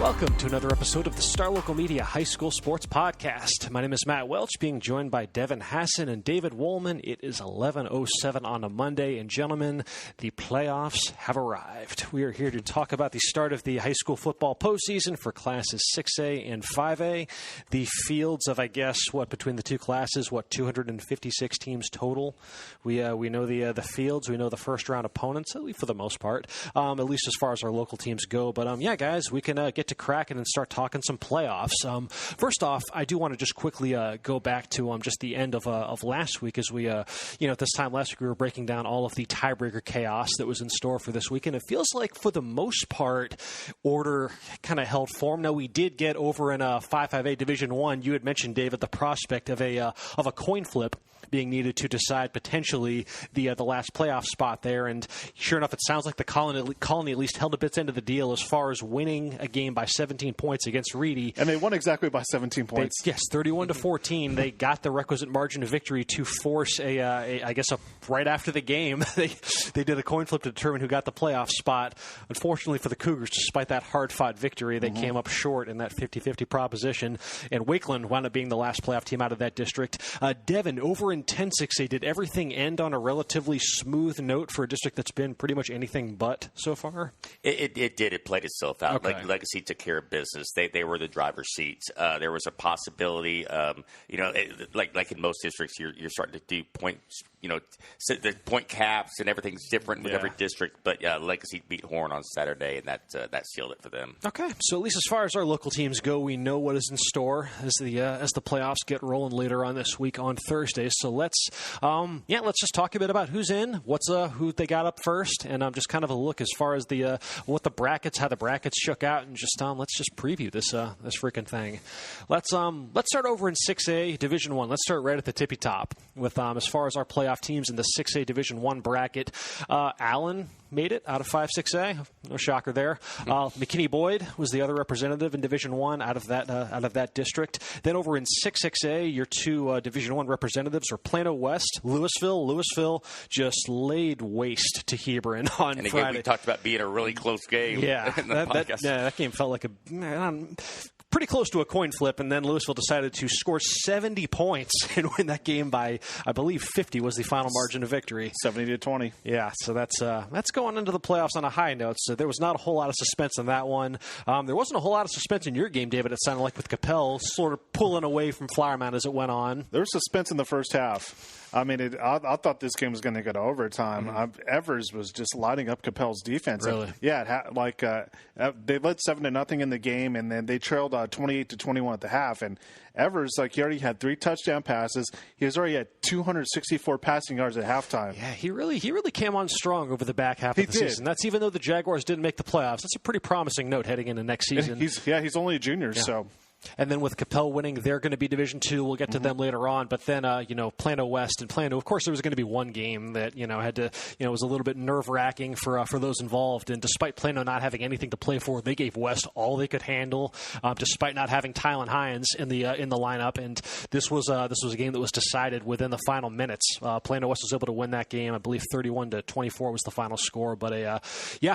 Welcome to another episode of the Star Local Media High School Sports Podcast. My name is Matt Welch, being joined by Devin, Hasson, and David Wolman. It is 11:07 on a Monday, and gentlemen, the playoffs have arrived. We are here to talk about the start of the high school football postseason for classes 6A and 5A. The fields of, I guess, between the two classes, 256 teams total. We know the fields. We know the first round opponents, at least for the most part, at least as far as our local teams go. But yeah, guys, we can get to cracking and start talking some playoffs. First off, I do want to just quickly go back to just the end of last week, as we, at this time last week we were breaking down all of the tiebreaker chaos that was in store for this week, and it feels like for the most part, order kind of held form. Now, we did get over in 5A Division I. You had mentioned, David, the prospect of a coin flip being needed to decide potentially the last playoff spot there, and sure enough, it sounds like the Colony at least held a bit into the deal as far as winning a game by 17 points against Reedy. And they won exactly by 17 points. Yes, 31-14. They got the requisite margin of victory to force right after the game, they did a coin flip to determine who got the playoff spot. Unfortunately for the Cougars, despite that hard-fought victory, they came up short in that 50-50 proposition, and Wakeland wound up being the last playoff team out of that district. Devin, over in 10-6A, did everything end on a relatively smooth note for a district that's been pretty much anything but so far? It did. It played itself out. Okay. Legacy took care of business. They were the driver's seats. There was a possibility, like in most districts, you're starting to do points, so the point caps and everything's different with every district. But Legacy beat Horn on Saturday, and that sealed it for them. Okay, so at least as far as our local teams go, we know what is in store as the playoffs get rolling later on this week on Thursday. So let's just talk a bit about who's in, who they got up first, and just kind of a look as far as how the brackets shook out, and let's just preview this freaking thing. Let's start over in 6A Division I. Let's start right at the tippy top with as far as our playoff teams in the 6A Division I bracket. Allen made it out of 5-6A. No shocker there. McKinney Boyd was the other representative in Division I out of that district. Then over in 6-6A, your two Division I representatives are Plano West, Lewisville. Lewisville just laid waste to Hebron on and again, Friday. We talked about being a really close game. Yeah, that game felt like pretty close to a coin flip, and then Lewisville decided to score 70 points and win that game by, I believe, 50 was the final margin of victory. 70-20. Yeah, so that's going into the playoffs on a high note. So there was not a whole lot of suspense in that one. There wasn't a whole lot of suspense in your game, David. It sounded like with Coppell sort of pulling away from Flower Mound as it went on. There was suspense in the first half. I mean, I thought this game was going to go to overtime. Evers was just lighting up Coppell's defense. Really? They led 7-0 in the game, and then they trailed 28-21 at the half. And Evers, he already had 3 touchdown passes. He was already at 264 passing yards at halftime. Yeah, he really came on strong over the back half of the season. That's even though the Jaguars didn't make the playoffs. That's a pretty promising note heading into next season. He's only a junior, so. And then with Coppell winning, they're going to be Division II. We'll get to them later on. But then, Plano West and Plano, of course, there was going to be one game that, had to, was a little bit nerve-wracking for those involved. And despite Plano not having anything to play for, they gave West all they could handle, despite not having Tylen Hines in the lineup. And this was a game that was decided within the final minutes. Plano West was able to win that game. I believe 31-24 was the final score. But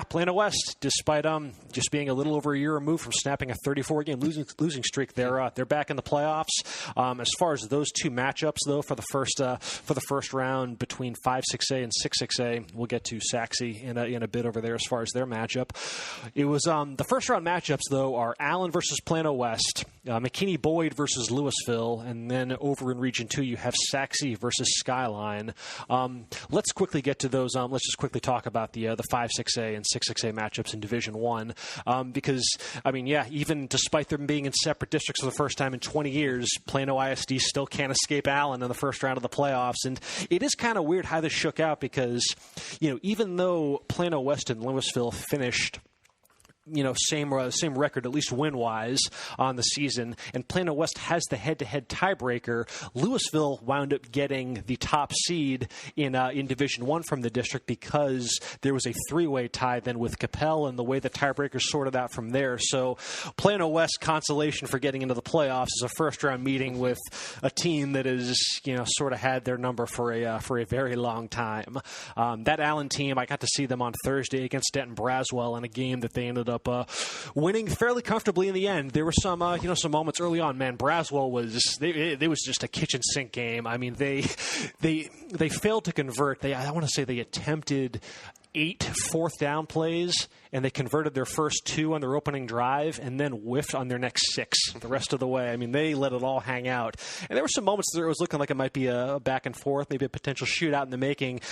Plano West, despite just being a little over a year removed from snapping a 34-game losing streak, they're back in the playoffs. As far as those two matchups, though, for the first round between 5-6A and 6-6A, we'll get to Sachse in a bit over there as far as their matchup. It was the first round matchups, though, are Allen versus Plano West, McKinney Boyd versus Lewisville, and then over in Region 2 you have Sachse versus Skyline. Let's quickly get to those. Let's just quickly talk about the 5-6A and 6-6A matchups in Division 1, because even despite them being in separate districts for the first time in 20 years, Plano ISD still can't escape Allen in the first round of the playoffs. And it is kind of weird how this shook out because, even though Plano West and Lewisville finished same record, at least win-wise, on the season. And Plano West has the head-to-head tiebreaker. Lewisville wound up getting the top seed in Division I from the district because there was a three-way tie then with Coppell, and the way the tiebreaker sorted out from there. So Plano West consolation for getting into the playoffs is a first-round meeting with a team that is, sort of had their number for a very long time. That Allen team, I got to see them on Thursday against Denton Braswell in a game that they ended up up winning fairly comfortably in the end. There were some some moments early on. Man, Braswell it was just a kitchen sink game. I mean, they failed to convert. I want to say they attempted 8 fourth down plays, and they converted their first 2 on their opening drive and then whiffed on their next 6 the rest of the way. I mean, they let it all hang out. And there were some moments where it was looking like it might be a back and forth, maybe a potential shootout in the making.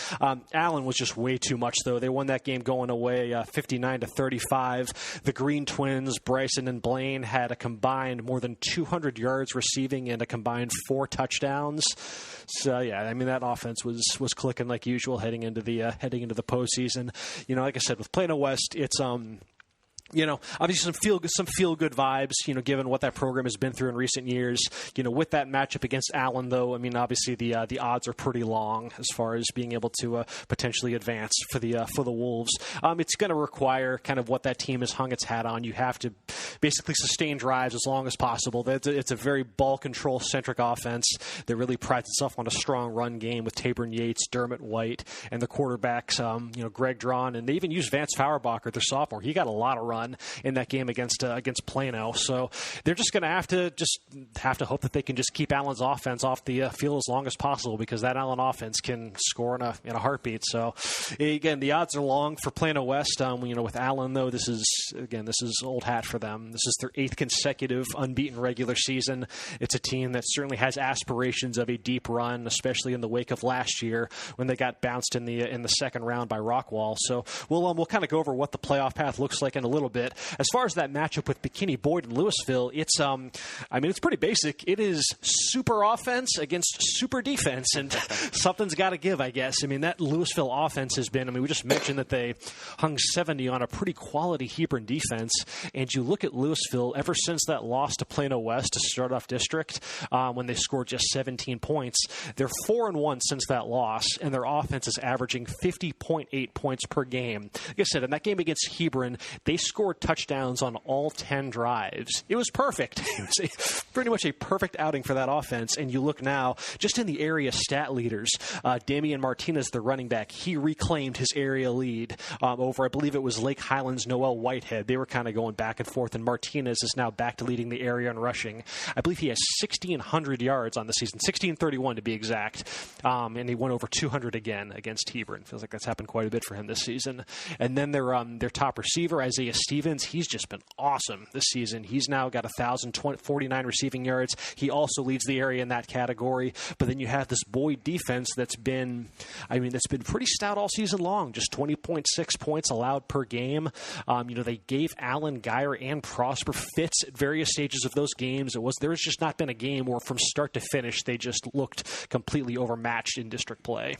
Allen was just way too much, though. They won that game going away 59-35. The Green Twins, Bryson and Blaine, had a combined more than 200 yards receiving and a combined 4 touchdowns. So, yeah, I mean, that offense was clicking like usual heading into the postseason. Like I said, with Plano West, it's obviously some feel good vibes, given what that program has been through in recent years. With that matchup against Allen, though, I mean, obviously the odds are pretty long as far as being able to potentially advance for the Wolves. It's going to require kind of what that team has hung its hat on. You have to basically sustain drives as long as possible. It's a very ball control centric offense that really prides itself on a strong run game with Tabor Yates, Dermot White, and the quarterbacks, Greg Drawn, and they even used Vance Fauerbacher, their sophomore. He got a lot of run in that game against Plano. So they're just going to have to hope that they can just keep Allen's offense off the field as long as possible, because that Allen offense can score in a heartbeat. So again, the odds are long for Plano West. With Allen, though, this is old hat for them. This is their 8th consecutive unbeaten regular season. It's a team that certainly has aspirations of a deep run, especially in the wake of last year when they got bounced in the second round by Rockwall. So we'll kind of go over what the playoff path looks like in a little bit. As far as that matchup with McKinney Boyd and Lewisville, it's pretty basic. It is super offense against super defense, and something's got to give, I guess. I mean, that Lewisville offense has been, we just mentioned that they hung 70 on a pretty quality Hebron defense, and you look at Lewisville, ever since that loss to Plano West to start off district, when they scored just 17 points, they're 4-1 since that loss, and their offense is averaging 50.8 points per game. Like I said, in that game against Hebron, they scored touchdowns on all 10 drives. It was perfect. It was pretty much a perfect outing for that offense. And you look now, just in the area stat leaders, Damian Martinez, the running back, he reclaimed his area lead over, I believe it was Lake Highlands' Noel Whitehead. They were kind of going back and forth, and Martinez is now back to leading the area in rushing. I believe he has 1,600 yards on the season, 1,631 to be exact, and he went over 200 again against Hebron. Feels like that's happened quite a bit for him this season. And then their top receiver, Isaiah Stevens, he's just been awesome this season. He's now got 1,049 receiving yards. He also leads the area in that category. But then you have this Boyd defense that's been pretty stout all season long. Just 20.6 points allowed per game. They gave Allen, Geyer, and Prosper fits at various stages of those games. There's just not been a game where from start to finish they just looked completely overmatched in district play.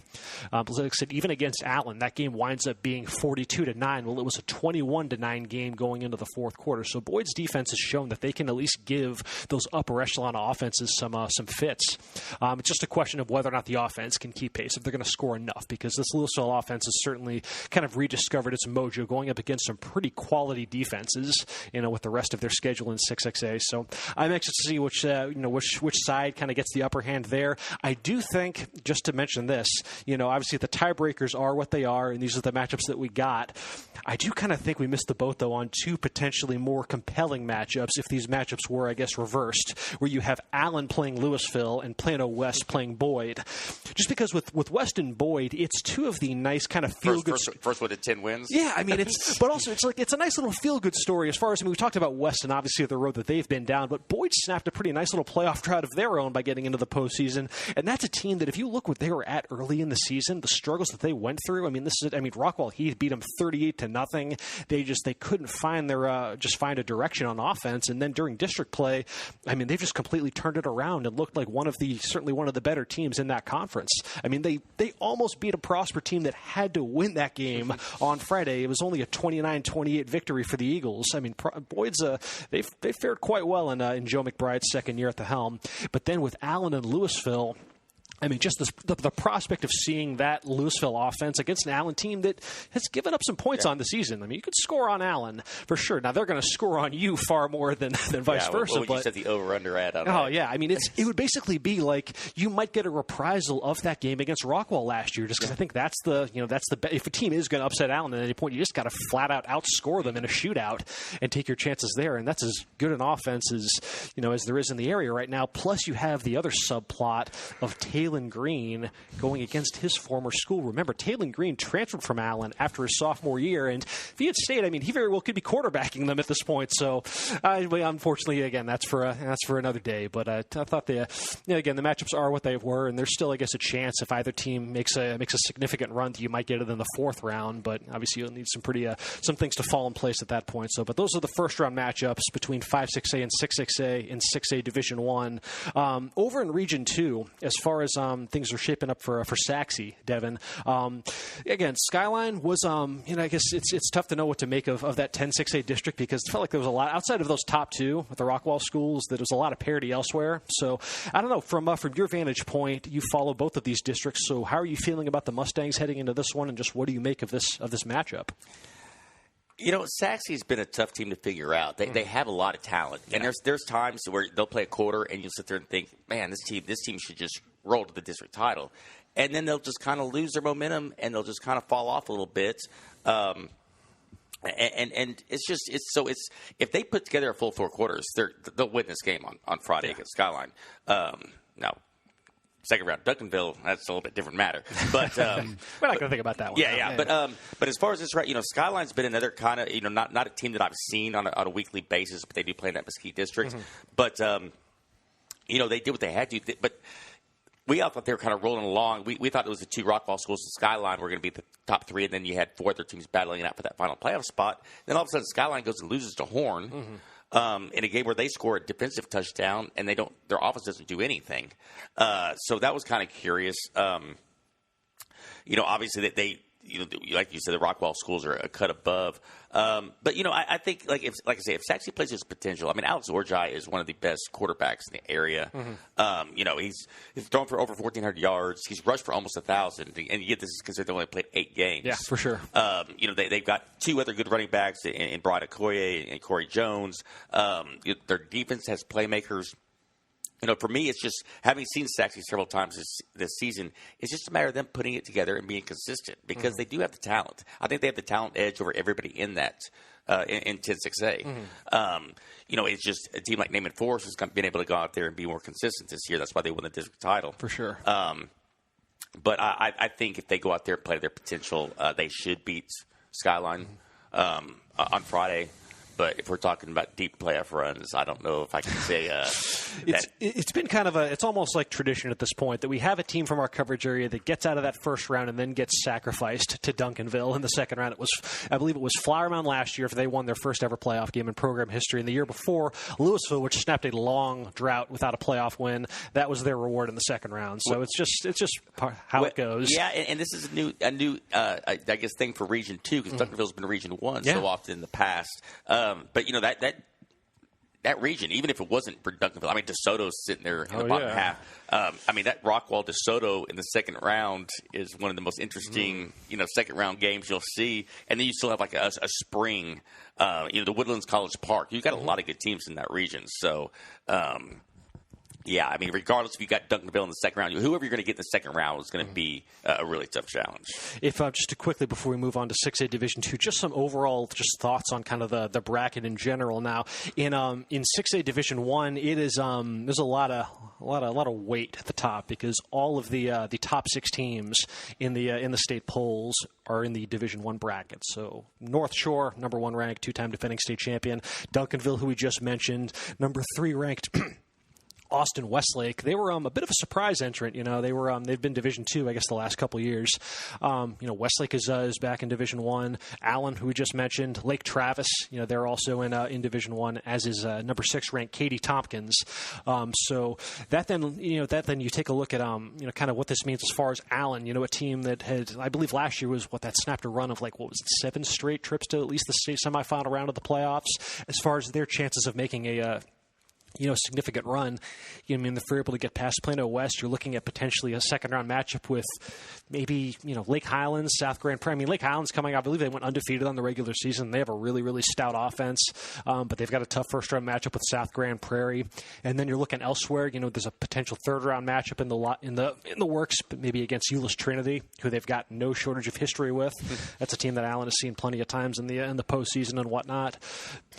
Like I said, even against Allen, that game winds up being 42-9. Well, it was a 21-9 game going into the fourth quarter. So Boyd's defense has shown that they can at least give those upper echelon offenses some fits. It's just a question of whether or not the offense can keep pace, if they're going to score enough, because this Lewisville offense has certainly kind of rediscovered its mojo going up against some pretty quality defenses, with the rest of their schedule in 6XA. So I'm anxious to see which side kind of gets the upper hand there. I do think, just to mention this, obviously the tiebreakers are what they are, and these are the matchups that we got. I do kind of think we missed the boat, though, on 2 potentially more compelling matchups if these matchups were, I guess, reversed, where you have Allen playing Lewisville and Plano West playing Boyd. Just because with West and Boyd, it's 2 of the nice kind of feel-good... First with the 10 wins? Yeah, but also it's a nice little feel-good story as far as, we talked about West and obviously the road that they've been down, but Boyd snapped a pretty nice little playoff drought of their own by getting into the postseason, and that's a team that if you look what they were at early in the season, the struggles that they went through, Rockwall Heath beat them 38-0. They couldn't find find a direction on offense, and then during district play, they've just completely turned it around and looked like certainly one of the better teams in that conference. They almost beat a Prosper team that had to win that game on Friday. It was only a 29-28 victory for the Eagles. Boyd's they fared quite well in Joe McBride's second year at the helm, but then with Allen and Lewisville, I mean, just the prospect of seeing that Lewisville offense against an Allen team that has given up some points on the season. I mean, you could score on Allen for sure. Now, they're going to score on you far more than vice versa. What would you set the over-under at on that? Oh, yeah. I mean, it would basically be like you might get a reprisal of that game against Rockwall last year, just because I think that's if a team is going to upset Allen at any point, you just got to flat out outscore them in a shootout and take your chances there. And that's as good an offense as there is in the area right now. Plus, you have the other subplot of Taylor Green going against his former school. Remember, Taylor Green transferred from Allen after his sophomore year, and if he had stayed, I mean, he very well could be quarterbacking them at this point. So, unfortunately, again, that's for another day. But I thought again, the matchups are what they were, and there's still, I guess, a chance if either team makes a significant run that you might get it in the fourth round. But obviously, you'll need some things to fall in place at that point. So, but those are the first round matchups between 5-6A and 6-6A in 6A Division I. Over in Region 2, as far as things are shaping up for Sachse, Devin. Again, Skyline was, I guess it's tough to know what to make of that 10-6A district because it felt like there was a lot outside of those top two with the Rockwall schools. That there's a lot of parity elsewhere. So I don't know from your vantage point, you follow both of these districts. So how are you feeling about the Mustangs heading into this one, and just what do you make of this matchup? Sachse's been a tough team to figure out. They have a lot of talent, and there's times where they'll play a quarter, and you'll sit there and think, man, this team should just roll to the district title, and then they'll just kind of lose their momentum, and they'll just kind of fall off a little bit. And it's if they put together a full four quarters, they'll win this game on Friday against Skyline. Now, second round, Duncanville, that's a little bit different matter. But we're not going to think about that one. Yeah. But as far as this, right, Skyline's been another kind of, not a team that I've seen on a weekly basis, but they do play in that Mesquite district. Mm-hmm. But they did what they had to. But we all thought they were kind of rolling along. We thought it was the two Rockwall schools and Skyline were going to be the top three, and then you had four other teams battling it out for that final playoff spot. Then all of a sudden, Skyline goes and loses to Horn. Mm-hmm. In a game where they score a defensive touchdown and their offense doesn't do anything. So that was kind of curious. Obviously that they, like you said, the Rockwall schools are a cut above. But I think if Sachse plays his potential, I mean, Alex Orjai is one of the best quarterbacks in the area. Mm-hmm. He's thrown for over 1,400 yards. He's rushed for almost 1,000. And yet this is considered they only played 8 games. Yeah, for sure. They've got two other good running backs in Brad Okoye and Corey Jones. Their defense has playmakers. For me, it's just having seen Sachse several times this season. It's just a matter of them putting it together and being consistent because they do have the talent. I think they have the talent edge over everybody in that in 10-6A. Mm-hmm. It's just a team like Naaman Forest has been able to go out there and be more consistent this year. That's why they won the district title for sure. But I think if they go out there and play to their potential, they should beat Skyline on Friday. But if we're talking about deep playoff runs, I don't know if I can say it's been kind of it's almost like tradition at this point that we have a team from our coverage area that gets out of that first round and then gets sacrificed to Duncanville in the second round. I believe it was Flower Mound last year if they won their first ever playoff game in program history. And the year before, Lewisville, which snapped a long drought without a playoff win, that was their reward in the second round. So it's just how it goes. Yeah, and this is a new I guess thing for Region 2 because Duncanville's been Region 1 so often in the past. But that region, even if it wasn't for Duncanville, I mean, DeSoto's sitting there in the bottom half. That Rockwall DeSoto in the second round is one of the most interesting, second round games you'll see. And then you still have like a spring, the Woodlands College Park. You've got a lot of good teams in that region. So, regardless if you got Duncanville in the second round, whoever you're going to get in the second round is going to be a really tough challenge. If just quickly before we move on to 6A Division II, just some overall thoughts on kind of the bracket in general. Now, in 6A Division I, it is there's a lot of weight at the top because all of the top 6 teams in the state polls are in the Division I bracket. So North Shore, number 1 ranked, 2-time defending state champion. Duncanville, who we just mentioned, number 3 ranked. Austin Westlake, they were a bit of a surprise entrant. They've been Division II, I guess, the last couple years. Westlake is back in Division I. Allen, who we just mentioned, Lake Travis, they're also in Division I, as is number 6 ranked Katy Tompkins. So that then you take a look at kind of what this means as far as Allen. A team that had, I believe, last year was that snapped a run of 7 straight trips to at least the state semifinal round of the playoffs. As far as their chances of making a significant run. I mean, if they're able to get past Plano West, you're looking at potentially a second-round matchup with maybe, Lake Highlands, South Grand Prairie. I mean, Lake Highlands coming out, I believe they went undefeated on the regular season. They have a really, really stout offense, but they've got a tough first-round matchup with South Grand Prairie. And then you're looking elsewhere. There's a potential third-round matchup in the works, but maybe against Euless Trinity, who they've got no shortage of history with. That's a team that Allen has seen plenty of times in the postseason and whatnot.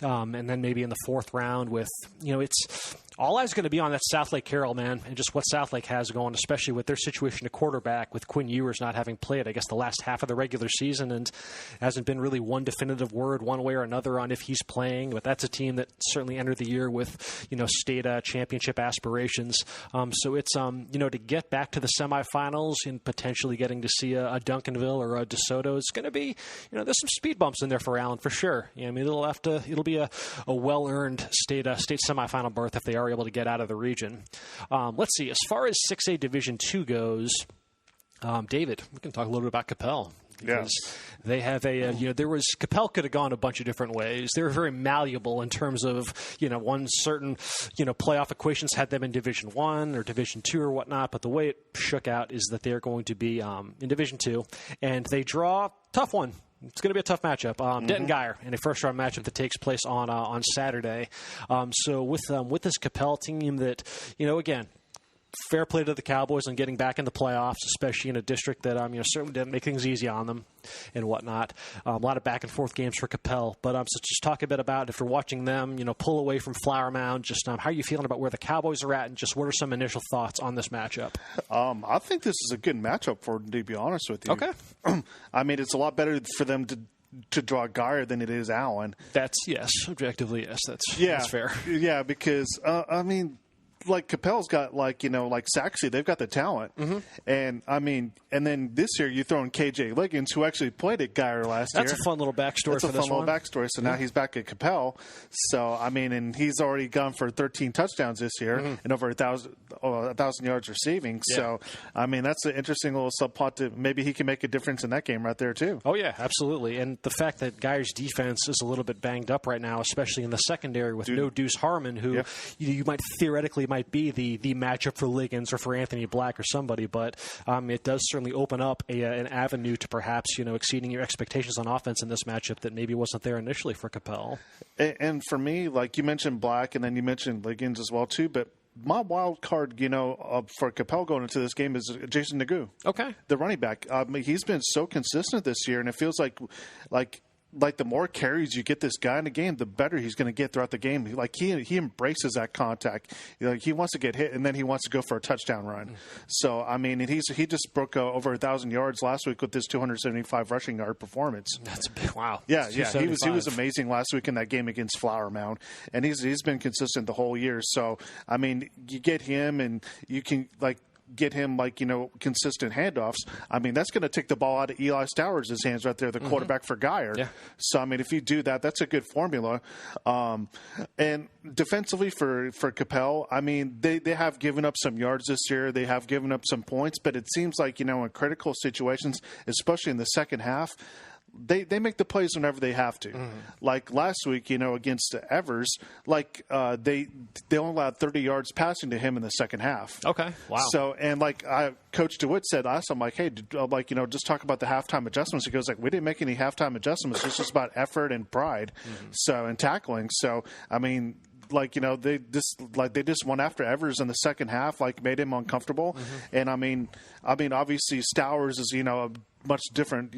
And then maybe in the fourth round with, it's all eyes going to be on that South Lake Carroll, man, and just what South Lake has going, especially with their situation at quarterback, with Quinn Ewers not having played, I guess, the last half of the regular season, and hasn't been really one definitive word one way or another on if he's playing. But that's a team that certainly entered the year with, state championship aspirations. So it's, to get back to the semifinals and potentially getting to see a Duncanville or a DeSoto, it's going to be, there's some speed bumps in there for Allen for sure. I mean, it'll be a well-earned state semifinal berth if they are able to get out of the region. Let's see. As far as 6A Division II goes, David, we can talk a little bit about Coppell. Because they have Coppell could have gone a bunch of different ways. They were very malleable in terms of, one certain, playoff equations had them in Division I or Division II or whatnot. But the way it shook out is that they're going to be in Division II, and they draw a tough one. It's going to be a tough matchup. Denton Geyer in a first-round matchup that takes place on Saturday. So with this Coppell team that, again, fair play to the Cowboys on getting back in the playoffs, especially in a district that certainly didn't make things easy on them and whatnot. A lot of back-and-forth games for Coppell. But so just talk a bit about, if you're watching them, pull away from Flower Mound, just how are you feeling about where the Cowboys are at, and just what are some initial thoughts on this matchup? I think this is a good matchup for them, to be honest with you. Okay. I mean, it's a lot better for them to draw Geyer than it is Allen. Objectively, yes. That's fair. Yeah, because, like Coppell's got like Sachse, they've got the talent, and and then this year you throw in KJ Liggins, who actually played at Geyer last year. That's a fun little backstory. That's a fun little backstory. So now he's back at Coppell. So and he's already gone for 13 touchdowns this year and over 1,000 yards receiving. Yeah. So that's an interesting little subplot to maybe he can make a difference in that game right there too. Oh yeah, absolutely. And the fact that Geyer's defense is a little bit banged up right now, especially in the secondary with no Deuce Harmon, who you might theoretically might be the matchup for Liggins or for Anthony Black or somebody, but it does certainly open up an avenue to perhaps exceeding your expectations on offense in this matchup that maybe wasn't there initially for Coppell. And for me, like you mentioned Black, and then you mentioned Liggins as well too, but my wild card, for Coppell going into this game is Jason Nagu. Okay, the running back. He's been so consistent this year, and it feels like the more carries you get this guy in the game, the better he's going to get throughout the game. Like he embraces that contact. He wants to get hit, and then he wants to go for a touchdown run. So and he just broke over 1,000 yards last week with this 275 rushing yard performance. That's a big, wow. Yeah. He was amazing last week in that game against Flower Mound, and he's been consistent the whole year. So you get him, and you can get him consistent handoffs. That's going to take the ball out of Eli Stowers' hands right there, the quarterback for Geyer. Yeah. So if you do that, that's a good formula. And defensively for Coppell, they have given up some yards this year. They have given up some points, but it seems like in critical situations, especially in the second half, they make the plays whenever they have to. Like last week, against Evers, they only allowed 30 yards passing to him in the second half. Okay, wow. So Coach DeWitt said, I asked him hey, just talk about the halftime adjustments. He goes we didn't make any halftime adjustments. It's just about effort and pride, and tackling. So they just went after Evers in the second half, made him uncomfortable. And obviously Stowers is a much different,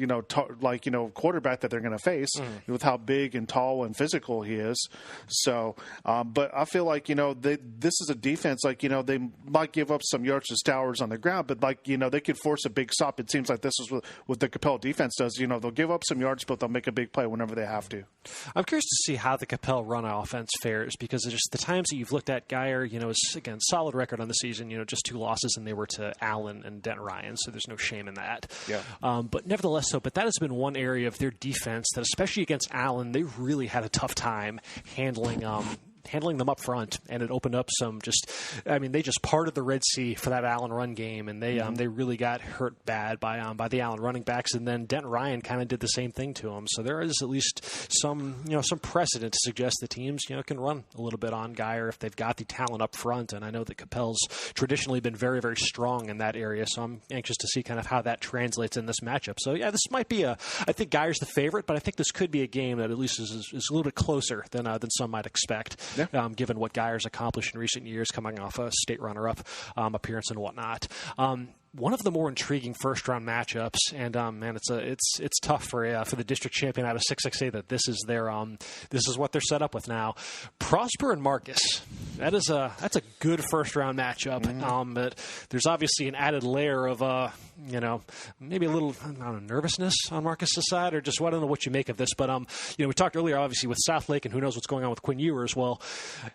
quarterback that they're going to face with how big and tall and physical he is. So, but I feel like, this is a defense, they might give up some yards to Stowers on the ground, but they could force a big stop. It seems like this is what the Coppell defense does. They'll give up some yards, but they'll make a big play whenever they have to. I'm curious to see how the Coppell run offense fares, because just the times that you've looked at Geyer, is, again, solid record on the season, just 2 losses, and they were to Allen and Denton Ryan, so there's no shame in that. Yeah. But nevertheless, but that has been one area of their defense that, especially against Allen, they really had a tough time handling handling them up front, and it opened up some they just parted the Red Sea for that Allen run game, and they really got hurt bad by the Allen running backs, and then Denton Ryan kind of did the same thing to them. So there is at least some precedent to suggest the teams can run a little bit on Geyer if they've got the talent up front, and I know that Coppell's traditionally been very, very strong in that area, so I'm anxious to see kind of how that translates in this matchup. So yeah, this might be I think Geyer's the favorite, but I think this could be a game that at least is a little bit closer than some might expect, given what Geyer's accomplished in recent years, coming off a state runner-up appearance and whatnot. One of the more intriguing first-round matchups, and man, it's tough for the district champion out of 6XA that this is what they're set up with now. Prosper and Marcus, that's a good first-round matchup. But there's obviously an added layer of maybe a little nervousness on Marcus's side, or just I don't know what you make of this. But we talked earlier, obviously, with South Lake, and who knows what's going on with Quinn Ewers. Well,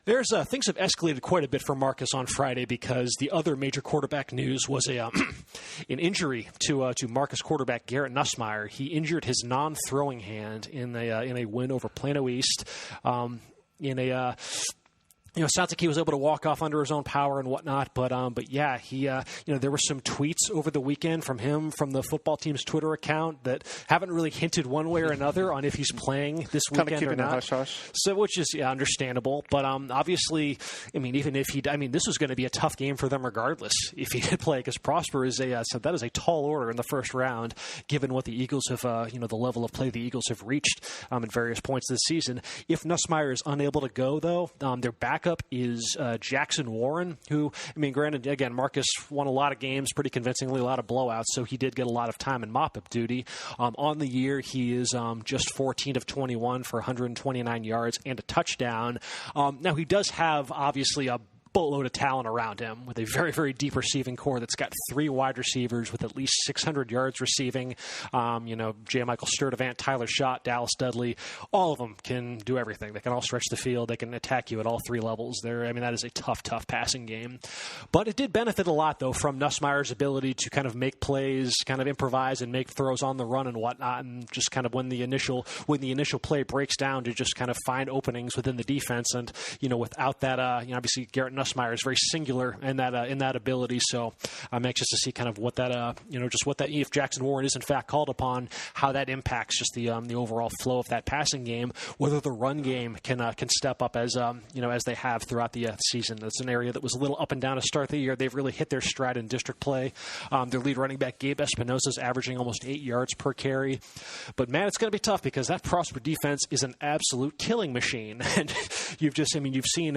there's things have escalated quite a bit for Marcus on Friday, because the other major quarterback news was an injury to Marcus quarterback Garrett Nussmeier. He injured his non-throwing hand in a win over Plano East. It sounds like he was able to walk off under his own power and whatnot, but yeah, he, there were some tweets over the weekend from the football team's Twitter account that haven't really hinted one way or another on if he's playing this weekend kind of or not. Hush-hush. So, which is understandable, but obviously, even if this was going to be a tough game for them regardless if he did play, because Prosper so that is a tall order in the first round, given what the Eagles have, the level of play the Eagles have reached at various points this season. If Nussmeier is unable to go, though, their backup is Jackson Warren, who, granted, again, Marcus won a lot of games pretty convincingly, a lot of blowouts, so he did get a lot of time in mop-up duty. On the year, he is just 14 of 21 for 129 yards and a touchdown. Now, he does have, obviously, a boatload of talent around him, with a very, very deep receiving core that's got 3 wide receivers with at least 600 yards receiving. J. Michael Sturdivant, Tyler Schott, Dallas Dudley, all of them can do everything. They can all stretch the field. They can attack you at all 3 levels. That is a tough passing game. But it did benefit a lot, though, from Nussmeier's ability to kind of make plays, kind of improvise and make throws on the run and whatnot, and just kind of when the initial play breaks down, to just kind of find openings within the defense. And without that, obviously Garrett Nussmeier is very singular in that ability. So I'm anxious to see kind of what that if Jackson Warren is in fact called upon, how that impacts just the overall flow of that passing game. Whether the run game can step up as they have throughout the season. That's an area that was a little up and down to start the year. They've really hit their stride in district play. Their lead running back Gabe Espinosa is averaging almost 8 yards per carry. But man, it's going to be tough, because that Prosper defense is an absolute killing machine. And you've seen.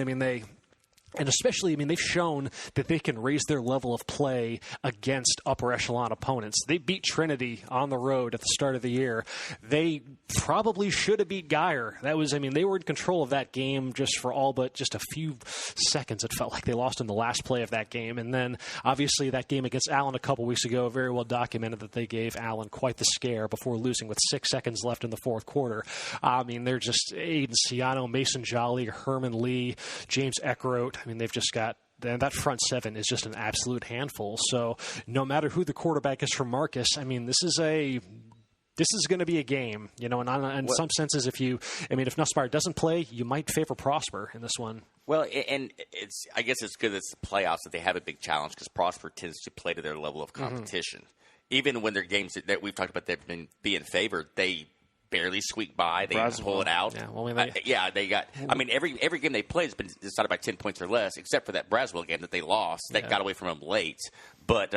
And especially, they've shown that they can raise their level of play against upper echelon opponents. They beat Trinity on the road at the start of the year. They probably should have beat Geyer. They were in control of that game just for all but just a few seconds. It felt like they lost in the last play of that game. And then, obviously, that game against Allen a couple weeks ago, very well documented that they gave Allen quite the scare before losing with 6 seconds left in the fourth quarter. They're just Aiden Ciano, Mason Jolly, Herman Lee, James Eckroat. They've just got that front 7 is just an absolute handful. So no matter who the quarterback is for Marcus, this is going to be a game, and in some senses, if Nussmeier doesn't play, you might favor Prosper in this one. Well, and I guess it's good that it's the playoffs that they have a big challenge, because Prosper tends to play to their level of competition. Mm-hmm. Even when their games that we've talked about, they've been being favored, they barely squeak by. They pull it out. Yeah, they got. Every game they played has been decided by 10 points or less, except for that Braswell game that they lost. That got away from them late. But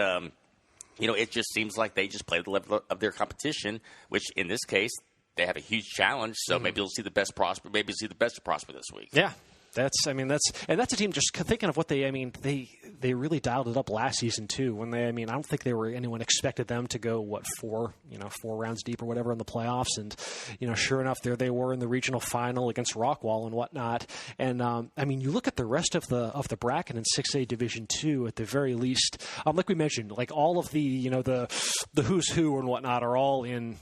it just seems like they just play the level of their competition, which in this case they have a huge challenge. So maybe you'll see the best Prosper. Maybe you'll see the best of Prosper this week. Yeah. That's a team, just thinking of what they really dialed it up last season too. When I don't think anyone expected them to go 4 rounds deep or whatever in the playoffs, and sure enough, there they were in the regional final against Rockwall and whatnot. And you look at the rest of the bracket in 6A Division II at the very least. Like we mentioned, like all of the the who's who and whatnot are all in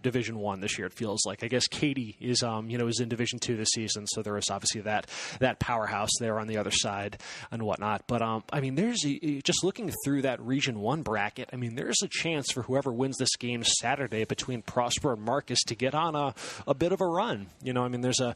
Division I this year. It feels like, I guess Katy is is in Division II this season, so there is obviously that. that powerhouse there on the other side and whatnot. But I mean, there's just looking through that Region 1 bracket. I mean, there's a chance for whoever wins this game Saturday between Prosper and Marcus to get on a bit of a run. You know, I mean, there's a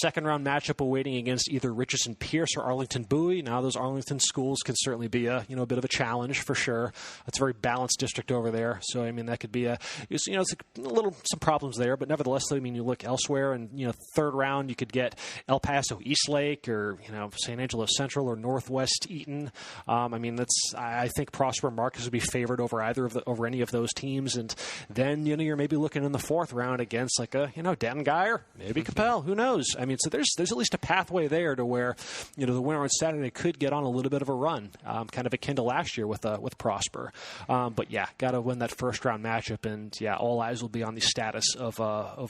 second round matchup awaiting against either Richardson Pierce or Arlington Bowie. Now, those Arlington schools can certainly be a bit of a challenge for sure. It's a very balanced district over there, so I mean that could be it's some problems there, but nevertheless, I mean, you look elsewhere, and third round you could get El Paso Eastlake or San Angelo Central or Northwest Eaton. I mean, I think Prosper and Marcus would be favored over over any of those teams, and then you're maybe looking in the fourth round against like a Denton Guy or maybe Coppell. Who knows? I mean, so there's at least a pathway there to where the winner on Saturday could get on a little bit of a run, kind of akin to last year with Prosper. But yeah, got to win that first round matchup, and yeah, all eyes will be on the status of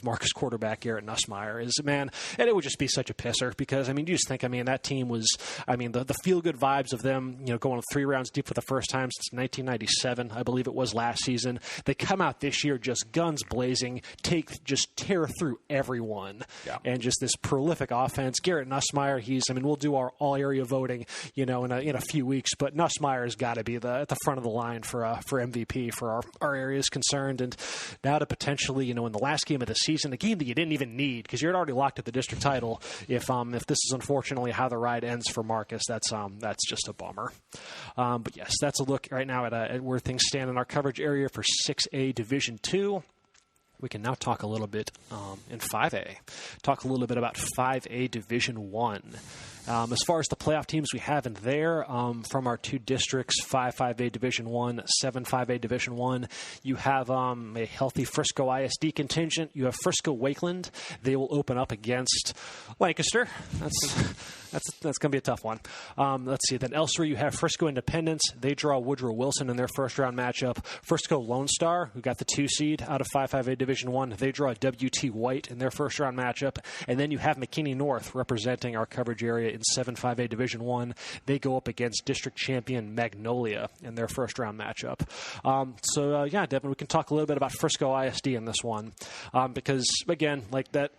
Marcus quarterback Garrett Nussmeier. And it would just be such a pisser because I mean, you just think that team was the feel good vibes of them going 3 rounds deep for the first time since 1997, I believe it was last season. They come out this year just guns blazing, tear through everyone, and just this prolific offense. Garrett Nussmeier, we'll do our all area voting, in a few weeks, but Nussmeier has got to be at the front of the line for MVP for our area is concerned. And now to potentially, in the last game of the season, a game that you didn't even need because you're already locked at the district title. If this is unfortunately how the ride ends for Marcus, that's just a bummer. But yes, that's a look right now at where things stand in our coverage area for 6A Division II. We can now talk a little bit in 5A. Talk a little bit about 5A Division I. As far as the playoff teams we have in there, from our 2 districts, 5A Division I, 7-5A Division I, you have a healthy Frisco ISD contingent. You have Frisco Wakeland. They will open up against Lancaster. That's going to be a tough one. Let's see. Then elsewhere, you have Frisco Independence. They draw Woodrow Wilson in their first-round matchup. Frisco Lone Star, who got the 2 seed out of 5A Division I, they draw WT White in their first-round matchup. And then you have McKinney North representing our coverage area in 7-5A Division I. They go up against district champion Magnolia in their first-round matchup. Devin, we can talk a little bit about Frisco ISD in this one because, again, like that,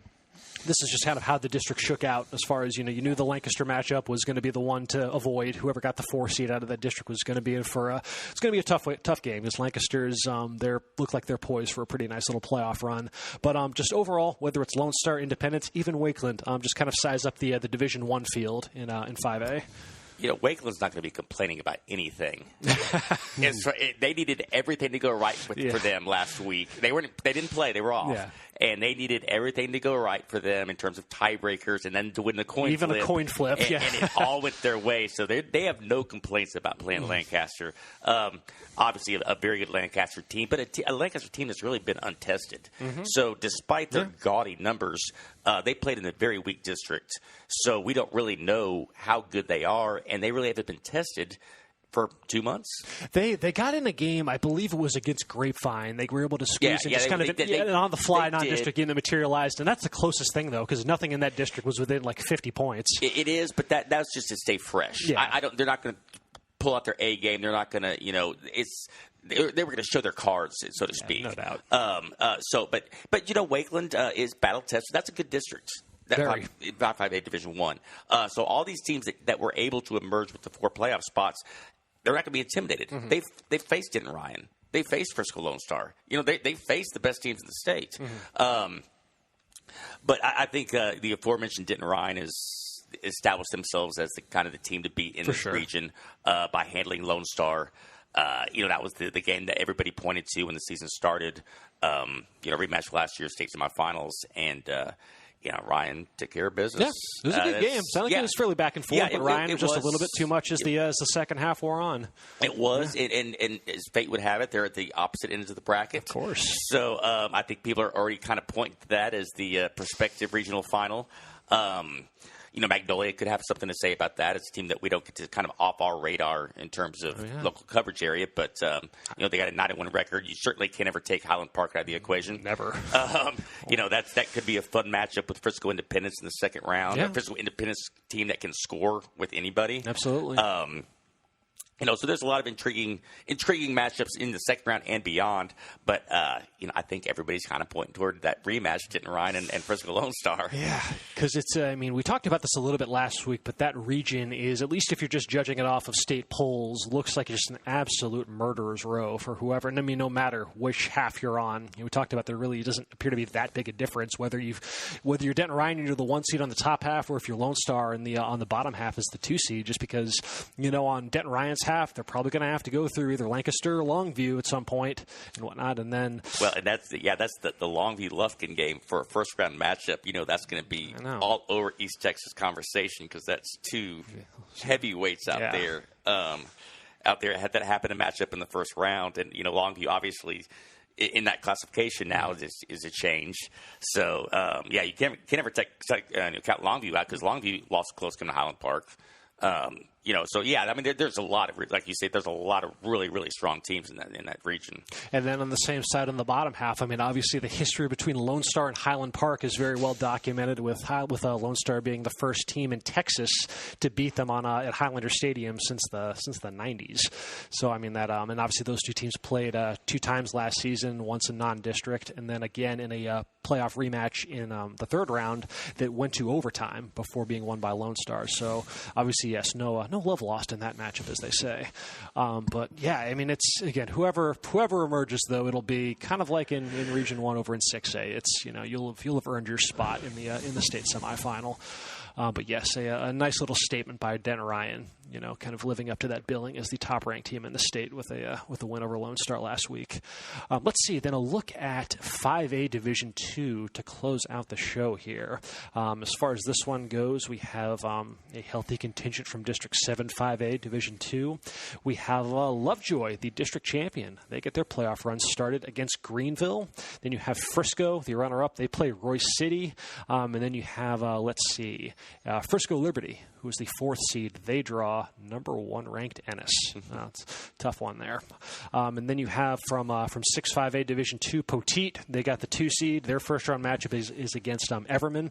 this is just kind of how the district shook out as far as, you knew the Lancaster matchup was going to be the one to avoid. Whoever got the 4 seed out of that district was going to be in for it's going to be a tough game because Lancaster's, look like they're poised for a pretty nice little playoff run. But just overall, whether it's Lone Star, Independence, even Wakeland, just kind of size up the Division I field in 5A. Wakeland's not going to be complaining about anything. They needed everything to go right for them last week. They didn't play. They were off. Yeah. And they needed everything to go right for them in terms of tiebreakers and then to win the coin flip. Even a coin flip, and it all went their way. So they have no complaints about playing Lancaster. Obviously, a very good Lancaster team, but a Lancaster team that's really been untested. Mm-hmm. So despite their gaudy numbers, they played in a very weak district. So we don't really know how good they are, and they really haven't been tested for 2 months. They got in a game, I believe it was against Grapevine. They were able to squeeze on the fly non-district game that materialized, and that's the closest thing, though, because nothing in that district was within like 50 points. It is, but that's just to stay fresh. Yeah. They're not going to pull out their A game. They're not going to, they were going to show their cards, so to speak. No doubt. But Wakeland is battle tested. That's a good district. Very. 5A Division I. So all these teams that were able to emerge with the 4 playoff spots, they're not going to be intimidated. Mm-hmm. They've faced Denton Ryan. They faced Frisco Lone Star. They faced the best teams in the state. Mm-hmm. But I think the aforementioned Denton Ryan has established themselves as the kind of the team to beat in this region by handling Lone Star. That was the game that everybody pointed to when the season started. Rematch last year's state semifinals, and Ryan took care of business. Yeah, it was a good game. Sounded like it was fairly back and forth, but Ryan was just a little bit too much as the second half wore on. It was, and as fate would have it, they're at the opposite ends of the bracket. Of course. So I think people are already kind of pointing to that as the prospective regional final. Magnolia could have something to say about that. It's a team that we don't get to kind of off our radar in terms of local coverage area, but they got a 9-1 record. You certainly can't ever take Highland Park out of the equation. Never. That could be a fun matchup with Frisco Independence in the second round. Yeah. A Frisco Independence team that can score with anybody. Absolutely. So there's a lot of intriguing matchups in the second round and beyond. But I think everybody's kind of pointing toward that rematch, Denton Ryan and Frisco Lone Star. Yeah, because it's, we talked about this a little bit last week, but that region is, at least if you're just judging it off of state polls, looks like it's just an absolute murderer's row for whoever. And no matter which half you're on, we talked about there really doesn't appear to be that big a difference whether you're Denton Ryan and you're the 1 seed on the top half, or if you're Lone Star and on the bottom half is the 2 seed, just because, on Denton Ryan's half, they're probably going to have to go through either Lancaster or Longview at some point and whatnot. And then, well, and that's the Longview Lufkin game for a first round matchup. That's going to be all over East Texas conversation, because that's two heavyweights out there. Had that happen to match up in the first round, and Longview obviously in that classification now is a change. So you can't ever count Longview out, because Longview lost close game to Highland Park. There's a lot of, like you say, there's a lot of really, really strong teams in that region. And then on the same side, on the bottom half, obviously the history between Lone Star and Highland Park is very well documented, with Lone Star being the first team in Texas to beat them at Highlander Stadium since the 90s. So and obviously those two teams played 2 times last season, once in non-district, and then again in a playoff rematch in the third round that went to overtime before being won by Lone Star. So obviously, yes, no love lost in that matchup, as they say. It's, again, whoever emerges, though, it'll be kind of like in Region 1 over in 6A. It's, you'll have earned your spot in the state semifinal. But yes, a nice little statement by Denton Ryan, kind of living up to that billing as the top-ranked team in the state with a win over Lone Star last week. Let's see, then a look at 5A Division 2 to close out the show here. As far as this one goes, we have a healthy contingent from District 7 5A Division 2. We have Lovejoy, the district champion. They get their playoff run started against Greenville. Then you have Frisco, the runner-up. They play Royce City. And then you have, Frisco Liberty, who is the 4th seed. They draw number 1 ranked Ennis. It's a tough one there. And then you have from 6-5A Division 2 Poteet. They got the 2 seed. Their first round matchup is against Everman.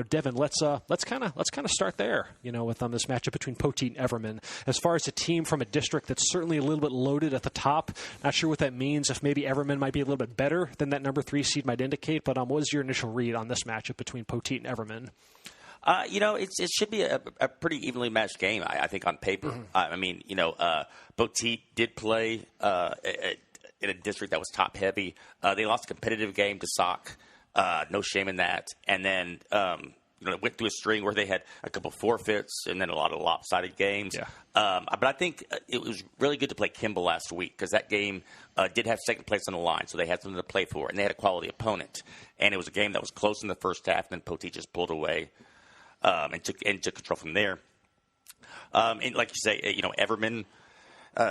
Devin, let's kind of start there. With this matchup between Poteet and Everman. As far as a team from a district that's certainly a little bit loaded at the top, not sure what that means. If maybe Everman might be a little bit better than that number 3 seed might indicate. But what is your initial read on this matchup between Poteet and Everman? It should be a pretty evenly matched game, I think, on paper. Mm-hmm. Poteet did play in a district that was top heavy. They lost a competitive game to Sauk. No shame in that. And then, went through a string where they had a couple forfeits and then a lot of lopsided games. Yeah. But I think it was really good to play Kimball last week, because that game did have second place on the line, so they had something to play for, and they had a quality opponent. And it was a game that was close in the first half, and then Poteet just pulled away. And took control from there. And like you say, Everman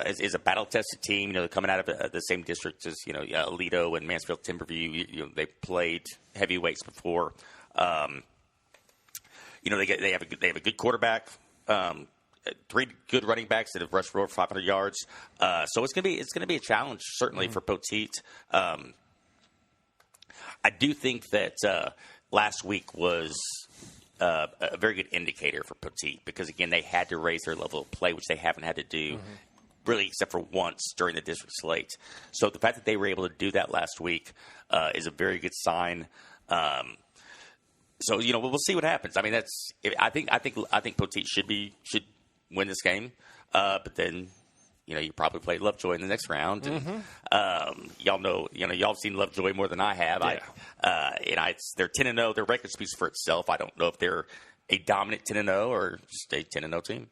is a battle-tested team. They're coming out of the same districts as Aledo and Mansfield Timberview. They played heavyweights before. They have a good quarterback. 3 good running backs that have rushed for over 500 yards. So it's gonna be a challenge certainly for Poteet. I do think that last week was a very good indicator for Poteet, because, again, they had to raise their level of play, which they haven't had to do really except for once during the district slate. So the fact that they were able to do that last week is a very good sign. So we'll see what happens. I think Poteet should win this game, but then you probably play Lovejoy in the next round. And, y'all know, y'all have seen Lovejoy more than I have. Yeah. They're 10-0. Their record speaks for itself. I don't know if they're a dominant 10-0 or just a 10-0 team.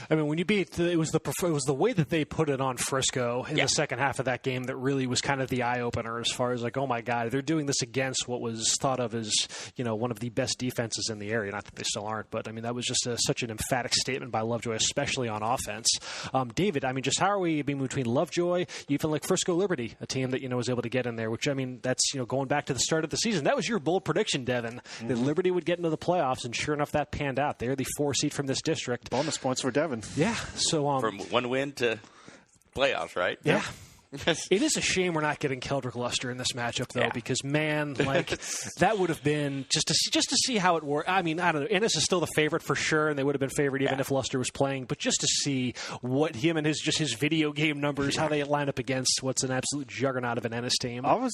When you beat, it was the way that they put it on Frisco in the second half of that game that really was kind of the eye opener, as far as like, oh my God, they're doing this against what was thought of as one of the best defenses in the area. Not that they still aren't, but that was just such an emphatic statement by Lovejoy, especially on offense. David, just how are we between Lovejoy, even like Frisco Liberty, a team that was able to get in there, which that's going back to the start of the season. That was your bold prediction, Devin, that Liberty would get into the playoffs, and sure enough, that panned out. They're the 4 seed from this district. Bonus points for Devin. Yeah. So from 1 win to playoffs, right? Yeah. It is a shame we're not getting Keldrick Luster in this matchup, though, because, man, like, that would have been just to see how it worked. I mean, I don't know. Ennis is still the favorite for sure, and they would have been favored even if Luster was playing. But just to see what him and his video game numbers, how they line up against what's an absolute juggernaut of an Ennis team. I was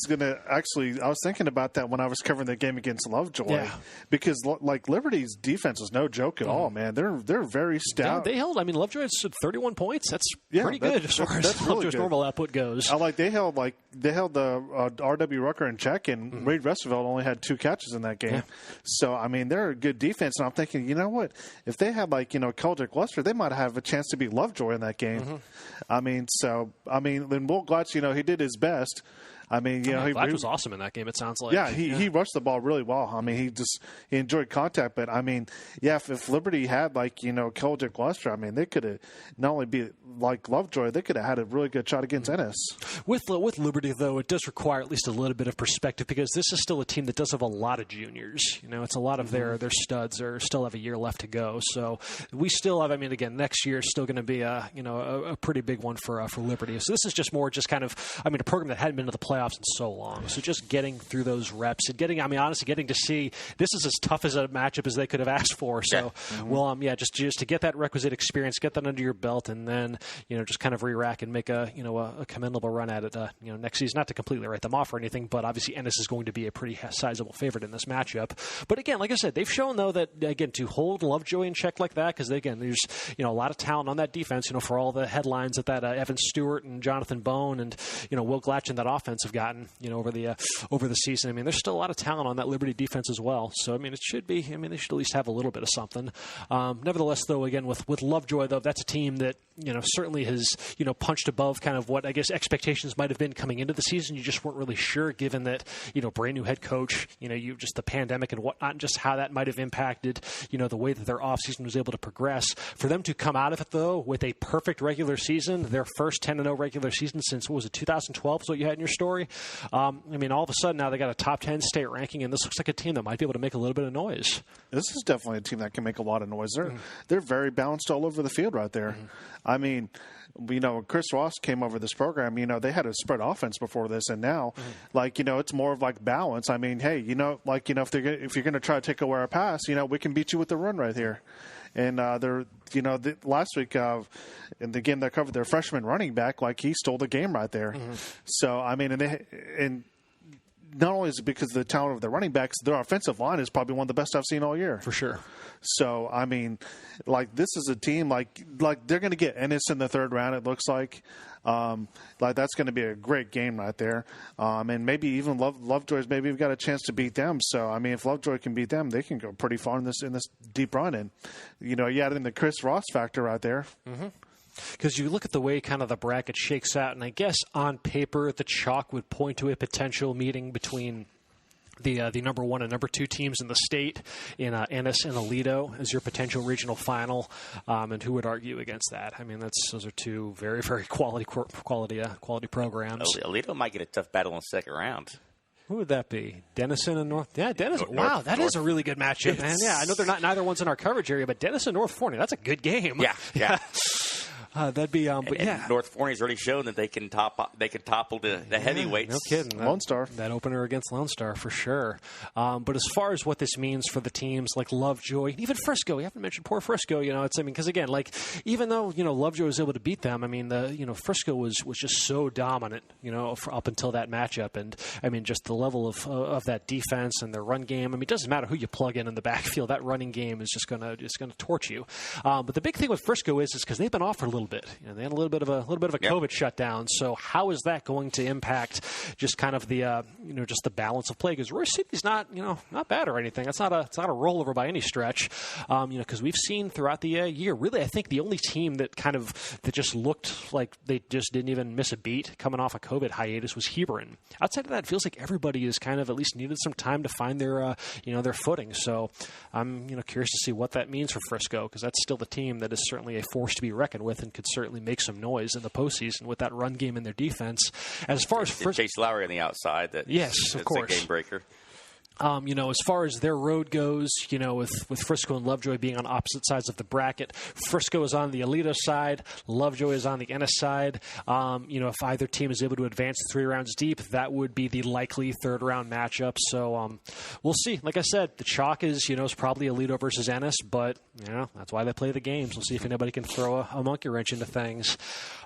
thinking about that when I was covering the game against Lovejoy, because like Liberty's defense is no joke at all, man. They're very stout. They held. I mean, Lovejoy had 31 points. That's pretty good as far as Lovejoy's normal output goes. They held the R.W. Rucker in check, and Wade Westerveld only had 2 catches in that game. Yeah. So I mean, they're a good defense, and I'm thinking, you know what? If they had Keldrick Luster, they might have a chance to beat Lovejoy in that game. Then Will Glatch, he did his best. I mean, Glatch was awesome in that game, it sounds like. Yeah, he rushed the ball really well. I mean, he enjoyed contact. But, I mean, if Liberty had, Keldrick Luster, I mean, they could have not only be like Lovejoy, they could have had a really good shot against Ennis. With Liberty, though, it does require at least a little bit of perspective, because this is still a team that does have a lot of juniors. It's a lot of their studs still have a year left to go. So we still have, again, next year is still going to be a pretty big one for Liberty. So this is just more kind of, a program that hadn't been to the playoffs in so long. So just getting through those reps and getting to see this is as tough as a matchup as they could have asked for. So, just to get that requisite experience, get that under your belt, and then, just kind of re-rack and make a commendable run at it, next season. Not to completely write them off or anything, but obviously Ennis is going to be a pretty sizable favorite in this matchup. But again, like I said, they've shown, though, that, again, to hold Lovejoy in check like that, because, again, there's, a lot of talent on that defense, for all the headlines that Evan Stewart and Jonathan Bone and, Will Glatch in that offense have gotten, over the season. There's still a lot of talent on that Liberty defense as well. So, it should be, they should at least have a little bit of something. Nevertheless, though, again, with Lovejoy, though, that's a team that, certainly has, punched above kind of what I guess expectations might have been coming into the season. You just weren't really sure, given that, brand new head coach, you just the pandemic and whatnot, and just how that might have impacted, the way that their offseason was able to progress. For them to come out of it, though, with a perfect regular season, their first 10-0 regular season since, what was it, 2012 is what you had in your story? All of a sudden now they got a top 10 state ranking, and this looks like a team that might be able to make a little bit of noise. This is definitely a team that can make a lot of noise. They're very balanced all over the field right there. Chris Ross came over this program, they had a spread offense before this, and now, it's more of balance. Hey, if you're going to try to take away our pass, we can beat you with the run right here. And last week in the game that covered their freshman running back, he stole the game right there. So and not only is it because of the talent of the running backs, their offensive line is probably one of the best I've seen all year. For sure. So this is a team like they're going to get Ennis in the third round. It looks like. That's going to be a great game right there. And maybe even Lovejoy's maybe got a chance to beat them. So, if Lovejoy can beat them, they can go pretty far in this deep run. And, you add in the Chris Ross factor right there. Because you look at the way kind of the bracket shakes out, and I guess on paper the chalk would point to a potential meeting between the number 1 and number 2 teams in the state in Ennis and Aledo as your potential regional final, and who would argue against that? Those are 2 very, very quality programs. Aledo might get a tough battle in the second round. Who would that be? Denison and North? Yeah, Denison. Wow, that is a really good matchup, man. Yeah, I know neither one's in our coverage area, but Denison, North Forney, that's a good game. Yeah. That'd be, North Forney's already shown that they can topple the heavyweights. No kidding. Lone Star. That opener against Lone Star for sure. But as far as what this means for the teams like Lovejoy, even Frisco, we haven't mentioned poor Frisco. Because again, even though Lovejoy was able to beat them, Frisco was just so dominant, up until that matchup, and just the level of that defense and their run game. It doesn't matter who you plug in the backfield, that running game is just gonna torch you. But the big thing with Frisco is because they've been off for a little bit. They had a little bit of a COVID shutdown. So how is that going to impact just kind of the just the balance of play? Because Royce City's not bad or anything. It's not a rollover by any stretch. Because we've seen throughout the year, really, I think the only team that just looked like they just didn't even miss a beat coming off a COVID hiatus was Hebron. Outside of that, it feels like everybody has kind of at least needed some time to find their their footing. So I'm curious to see what that means for Frisco, because that's still the team that is certainly a force to be reckoned with and could certainly make some noise in the postseason with that run game in their defense. As far as Chase Lowry on the outside, yes, of course, a game breaker. As far as their road goes, with Frisco and Lovejoy being on opposite sides of the bracket, Frisco is on the Alito side, Lovejoy is on the Ennis side. If either team is able to advance 3 rounds deep, that would be the likely third-round matchup. So we'll see. Like I said, the chalk is probably Alito versus Ennis, but that's why they play the games. We'll see if anybody can throw a monkey wrench into things.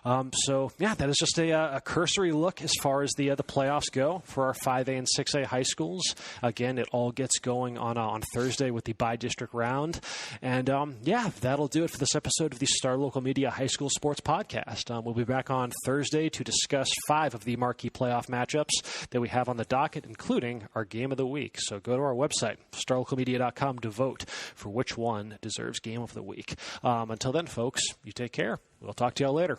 That is just a cursory look as far as the playoffs go for our 5A and 6A high schools. Again, it all gets going on Thursday with the bi-district round. And, that'll do it for this episode of the Star Local Media High School Sports Podcast. We'll be back on Thursday to discuss 5 of the marquee playoff matchups that we have on the docket, including our Game of the Week. So go to our website, starlocalmedia.com, to vote for which one deserves Game of the Week. Until then, folks, you take care. We'll talk to y'all later.